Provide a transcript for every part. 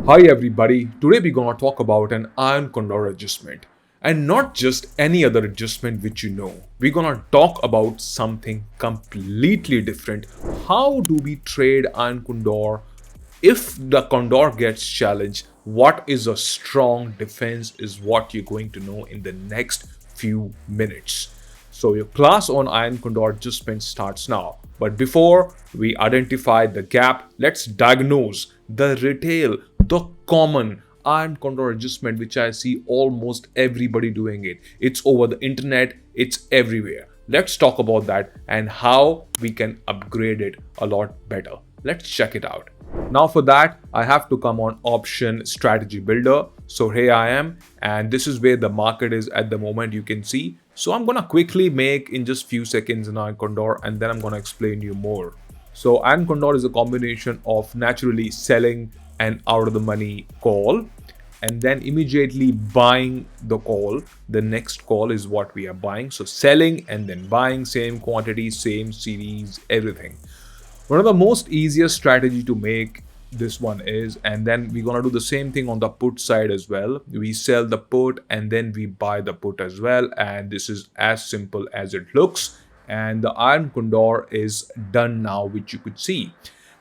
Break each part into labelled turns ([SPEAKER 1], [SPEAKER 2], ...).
[SPEAKER 1] Hi everybody, today we're gonna talk about an Iron Condor adjustment. And not just any other adjustment which you know. We're gonna talk about something completely different. How do we trade Iron Condor? If the Condor gets challenged, what is a strong defense is what you're going to know in the next few minutes. So your class on Iron Condor adjustment starts now. But before we identify the gap, let's diagnose the retail, the common Iron Condor adjustment, which I see almost everybody doing it. It's over the internet, it's everywhere. Let's talk about that and how we can upgrade it a lot better. Let's check it out. Now for that, I have to come on option strategy builder. So here I am, and this is where the market is at the moment, you can see. So I'm gonna quickly make in just few seconds an Iron Condor, and then I'm gonna explain you more. So Iron Condor is a combination of naturally selling an out of the money call and then immediately buying the call. The next call is what we are buying. So selling and then buying, same quantity, same series, everything. One of the most easiest strategy to make this one is, and then we're gonna do the same thing on the put side as well. We sell the put and then we buy the put as well, and this is as simple as it looks. And the Iron Condor is done now, which you could see.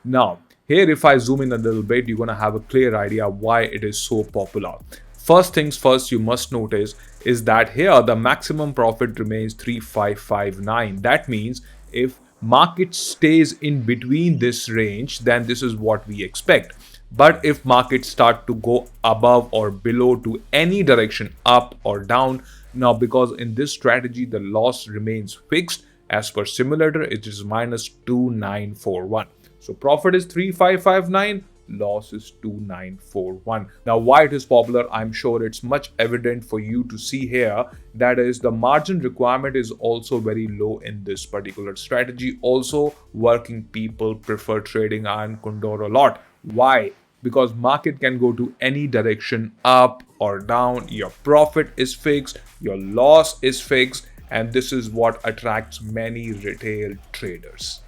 [SPEAKER 1] Now here, if I zoom in a little bit, you're gonna have a clear idea why it is so popular. First things first, you must notice is that here the maximum profit remains 3559. That means if market stays in between this range, then this is what we expect. But if markets start to go above or below to any direction, up or down, now because in this strategy the loss remains fixed, as per simulator it is minus 2941. So profit is 3559, loss is 2941. Now why it is popular, I'm sure it's much evident for you to see here. That is, the margin requirement is also very low in this particular strategy. Also, working people prefer trading Iron Condor a lot. Why? Because market can go to any direction, up or down. Your profit is fixed, your loss is fixed, and this is what attracts many retail traders.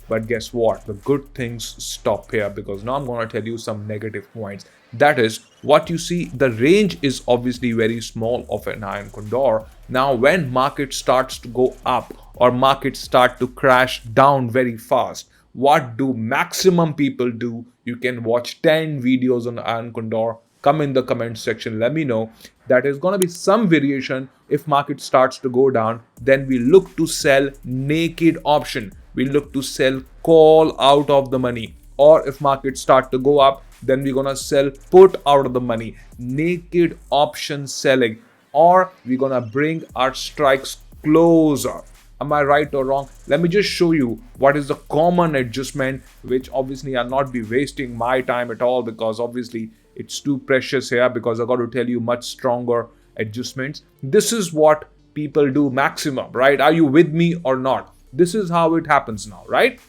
[SPEAKER 1] But guess what? The good things stop here, because now I'm going to tell you some negative points. That is, what you see, the range is obviously very small of an Iron Condor. Now, when market starts to go up or markets start to crash down very fast, what do maximum people do? You can watch 10 videos on Iron Condor. Come in the comment section, let me know. That is going to be some variation. If market starts to go down, then we look to sell naked option. We look to sell call out of the money. Or if markets start to go up, then we're gonna sell put out of the money, naked option selling, or we're gonna bring our strikes closer. Am I right or wrong? Let me just show you what is the common adjustment, which obviously I'll not be wasting my time at all, because obviously it's too precious here, because I got to tell you much stronger adjustments. This is what people do maximum, right? Are you with me or not? This is how it happens now, right?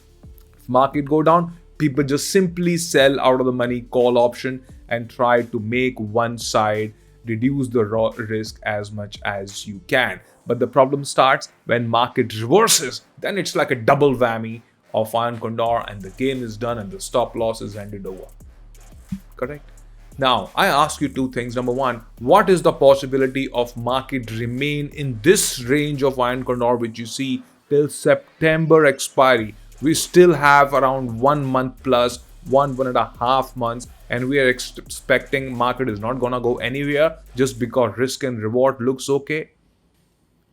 [SPEAKER 1] If market go down, people just simply sell out of the money call option and try to make one side, reduce the risk as much as you can. But the problem starts when market reverses. Then it's like a double whammy of Iron Condor, and the game is done and the stop loss is handed over. Correct? Now, I ask you two things. Number one, what is the possibility of market remain in this range of Iron Condor, which you see till September expiry? We still have around 1 month plus, 1.5 months, and we are expecting market is not gonna go anywhere just because risk and reward looks okay.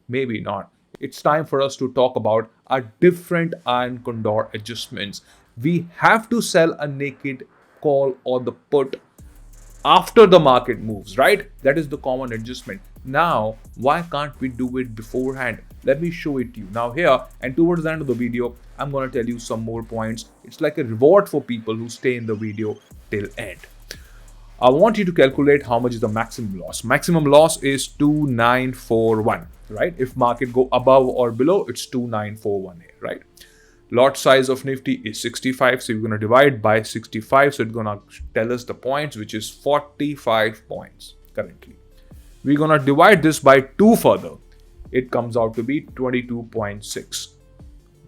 [SPEAKER 1] Maybe not. It's time for us to talk about a different Iron Condor adjustments. We have to sell a naked call or the put after the market moves, right? That is the common adjustment. Now, why can't we do it beforehand? Let me show it to you. Now here, and towards the end of the video, I'm going to tell you some more points. It's like a reward for people who stay in the video till end. I want you to calculate how much is the maximum loss. Maximum loss is 2941, right? If market go above or below, it's 2941 here, right? Lot size of Nifty is 65, so you're going to divide by 65, so it's going to tell us the points, which is 45 points currently. We're going to divide this by 2 further. It comes out to be 22.6.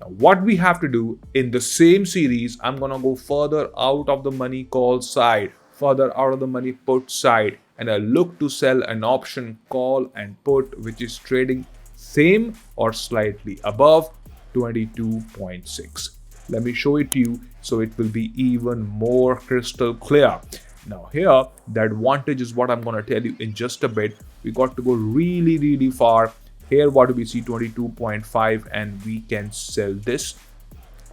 [SPEAKER 1] Now, what we have to do in the same series, I'm going to go further out of the money call side further out of the money put side, and I look to sell an option call and put which is trading same or slightly above 22.6. Let me show it to you so it will be even more crystal clear. Now here, the advantage is what I'm going to tell you in just a bit. We got to go really far. Here what do we see? 22.5, and we can sell this.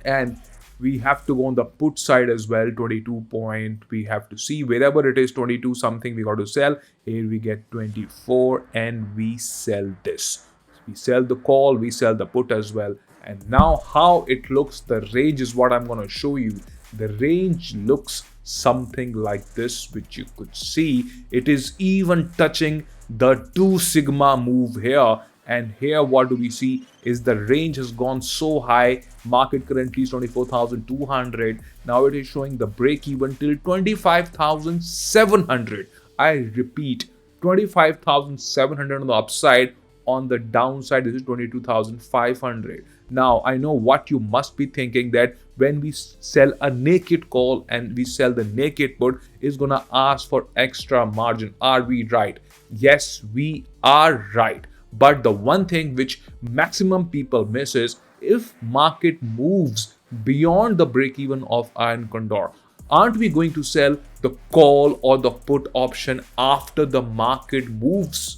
[SPEAKER 1] And we have to go on the put side as well. 22 point, we have to see wherever it is 22 something we got to sell. Here we get 24 and we sell this. We sell the call, we sell the put as well. And now how it looks, the range is what I'm going to show you. The range looks something like this, which you could see. It is even touching the 2 sigma move here. And here what do we see is the range has gone so high. Market currently is 24,200. Now it is showing the break even till 25,700. I repeat, 25,700 on the upside. On the downside, this is 22,500. Now, I know what you must be thinking, that when we sell a naked call and we sell the naked put, is going to ask for extra margin. Are we right? Yes, we are right. But the one thing which maximum people miss is, if market moves beyond the break even of Iron Condor, aren't we going to sell the call or the put option after the market moves?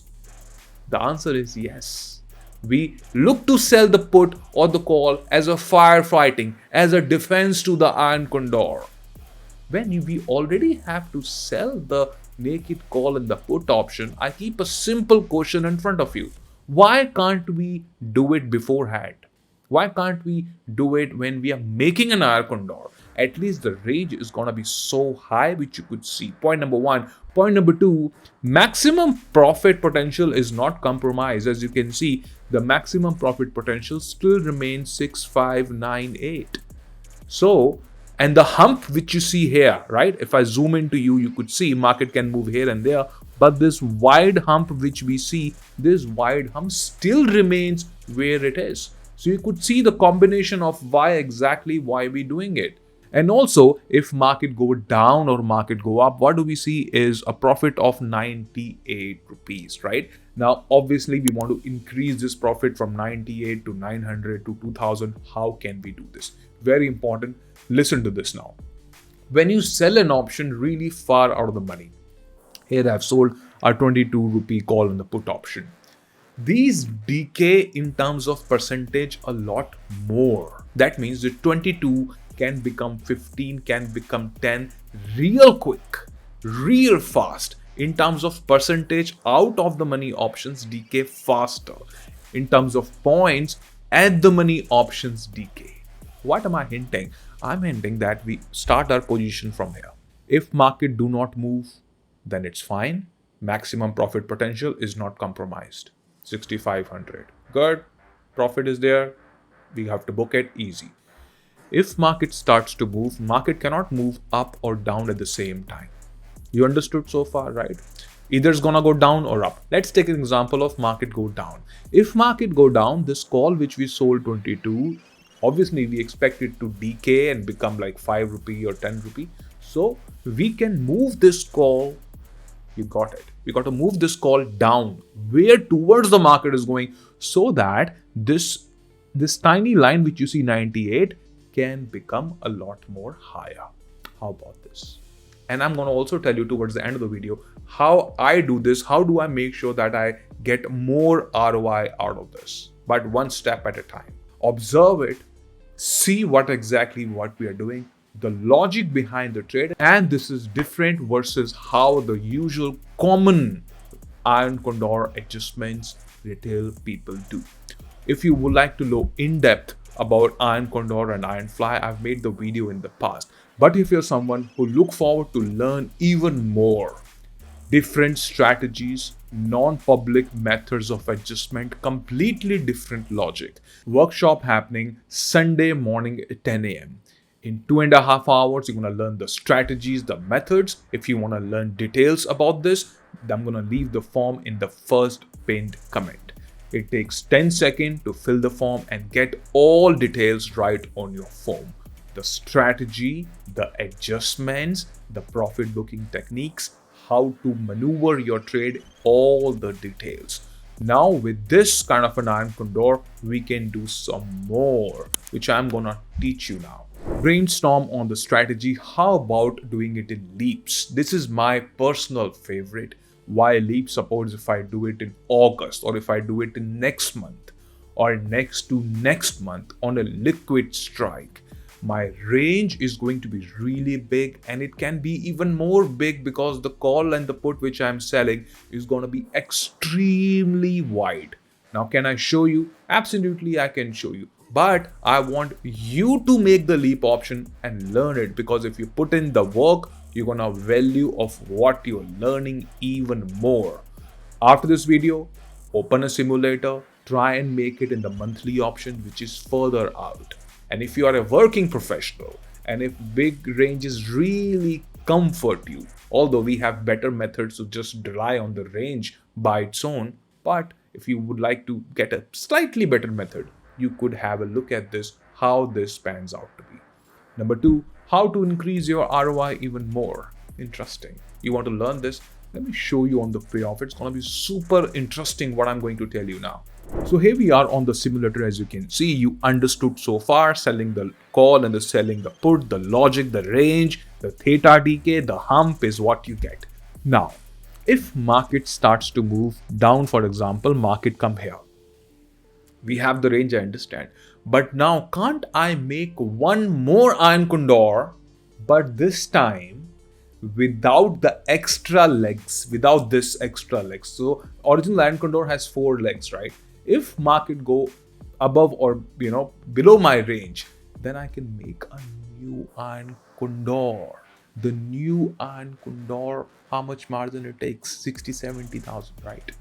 [SPEAKER 1] The answer is yes. We look to sell the put or the call as a firefighting, as a defense to the Iron Condor. When we already have to sell the naked call and the put option, I keep a simple question in front of you. Why can't we do it beforehand? Why can't we do it when we are making an Iron Condor? At least the range is going to be so high, which you could see. Point number one. Point number two, maximum profit potential is not compromised. As you can see, the maximum profit potential still remains 6598. So, and the hump which you see here, right? If I zoom into you could see market can move here and there. But this wide hump which we see, this wide hump still remains where it is. So you could see the combination of why we doing it. And also, if market go down or market go up, what do we see is a profit of 98 rupees, right? Now, obviously, we want to increase this profit from 98 to 900 to 2000. How can we do this? Very important. Listen to this now. When you sell an option really far out of the money, here I've sold a 22 rupee call on the put option. These decay in terms of percentage a lot more. That means the 22 can become 15, can become 10 real quick, real fast. In terms of percentage, out of the money options decay faster. In terms of points, at the money options decay. What am I hinting? I'm hinting that we start our position from here. If market do not move, then it's fine. Maximum profit potential is not compromised. 6,500. Good. Profit is there. We have to book it easy. If market starts to move, market cannot move up or down at the same time. You understood so far, right? Either it's gonna go down or up. Let's take an example of market go down. If market go down, this call which we sold 22, obviously we expect it to decay and become like 5 rupee or 10 rupee. So we can move this call. You got it. We got to move this call down where towards the market is going, so that this tiny line which you see 98 can become a lot more higher. How about this? And I'm going to also tell you towards the end of the video how I do this. How do I make sure that I get more ROI out of this? But one step at a time. Observe it. See what we are doing. The logic behind the trade. And this is different versus how the usual common Iron Condor adjustments retail people do. If you would like to know in depth about Iron Condor and Iron Fly, I've made the video in the past. But if you're someone who look forward to learn even more, different strategies, non-public methods of adjustment, completely different logic. Workshop happening Sunday morning at 10 a.m. In 2.5 hours, you're going to learn the strategies, the methods. If you want to learn details about this, I'm going to leave the form in the first pinned comment. It takes 10 seconds to fill the form and get all details right on your phone. the strategy, the adjustments, the profit booking techniques, how to maneuver your trade, all the details. Now with this kind of an Iron Condor, we can do some more, which I'm gonna teach you now. Brainstorm on the strategy. How about doing it in leaps? This is my personal favorite. Why leap? Suppose if I do it in August, or if I do it in next month, or next to next month on a liquid strike, my range is going to be really big, and it can be even more big because the call and the put which I'm selling is going to be extremely wide. Now, can I show you? Absolutely, I can show you. But I want you to make the leap option and learn it, because if you put in the work, you're going to value of what you're learning even more. After this video, open a simulator, try and make it in the monthly option, which is further out. And if you are a working professional and if big ranges really comfort you, although we have better methods to just rely on the range by its own, but if you would like to get a slightly better method, you could have a look at this, how this pans out to be. Number 2, how to increase your ROI even more. Interesting. You want to learn this? Let me show you on the payoff. It's going to be super interesting what I'm going to tell you now. So here we are on the simulator. As you can see, you understood so far selling the call and the selling the put, the logic, the range, the theta decay, the hump is what you get. Now, if market starts to move down, for example, market come here. We have the range, I understand. But now, can't I make one more Iron Condor, but this time without the extra legs, without this extra legs? So original Iron Condor has 4 legs, right? If market go above or below my range, then I can make a new Iron Condor. The new Iron Condor, how much margin it takes? 60,000-70,000, right?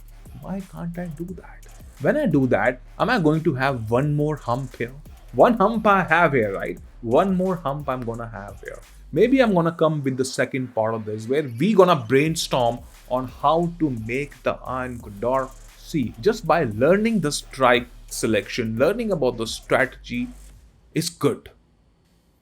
[SPEAKER 1] Why can't I do that? When I do that, am I going to have one more hump here? One hump I have here, right? One more hump I'm gonna have here. Maybe I'm gonna come with the second part of this, where we gonna brainstorm on how to make the Iron Condor. See, just by learning the strike selection, learning about the strategy is good.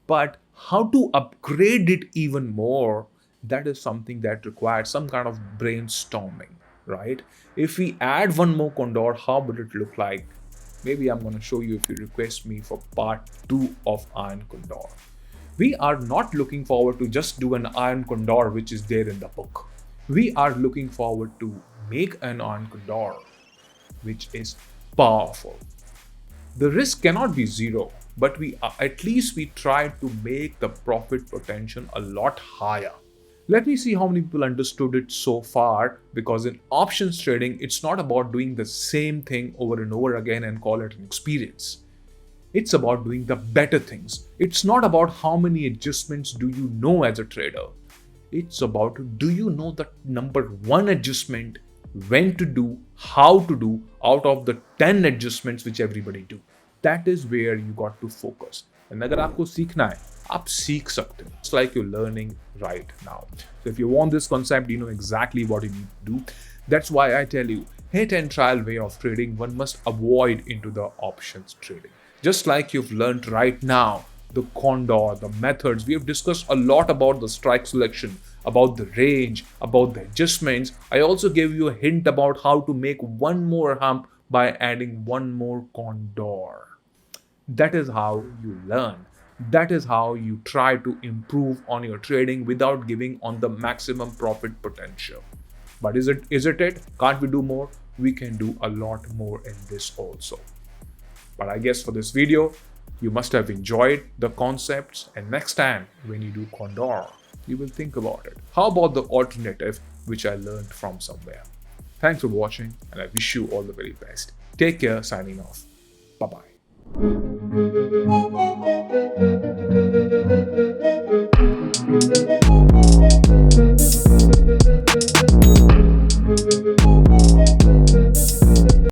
[SPEAKER 1] But how to upgrade it even more, that is something that requires some kind of brainstorming, right? If we add one more Condor, how would it look like? Maybe I'm going to show you if you request me for part 2 of Iron Condor. We are not looking forward to just do an Iron Condor which is there in the book. We are looking forward to make an Iron Condor which is powerful. The risk cannot be zero, but at least we try to make the profit potential a lot higher. Let me see how many people understood it so far, because in options trading, it's not about doing the same thing over and over again and call it an experience. It's about doing the better things. It's not about how many adjustments do you know as a trader. It's about, do you know the number 1 adjustment, when to do, how to do out of the 10 adjustments which everybody do. That is where you got to focus. And अगर आपको सीखना है, आप सीख सकते हो. It's like you're learning right now. So if you want this concept, you know exactly what you need to do. That's why I tell you, hit and trial way of trading, one must avoid into the options trading. Just like you've learned right now, the Condor, the methods, we have discussed a lot about the strike selection, about the range, about the adjustments. I also gave you a hint about how to make one more hump by adding one more Condor. That is how you learn. That is how you try to improve on your trading without giving on the maximum profit potential. But is it? Can't we do more? We can do a lot more in this also. But I guess for this video, you must have enjoyed the concepts, and next time when you do Condor, you will think about it. How about the alternative which I learned from somewhere? Thanks for watching, and I wish you all the very best. Take care, signing off. Bye-bye.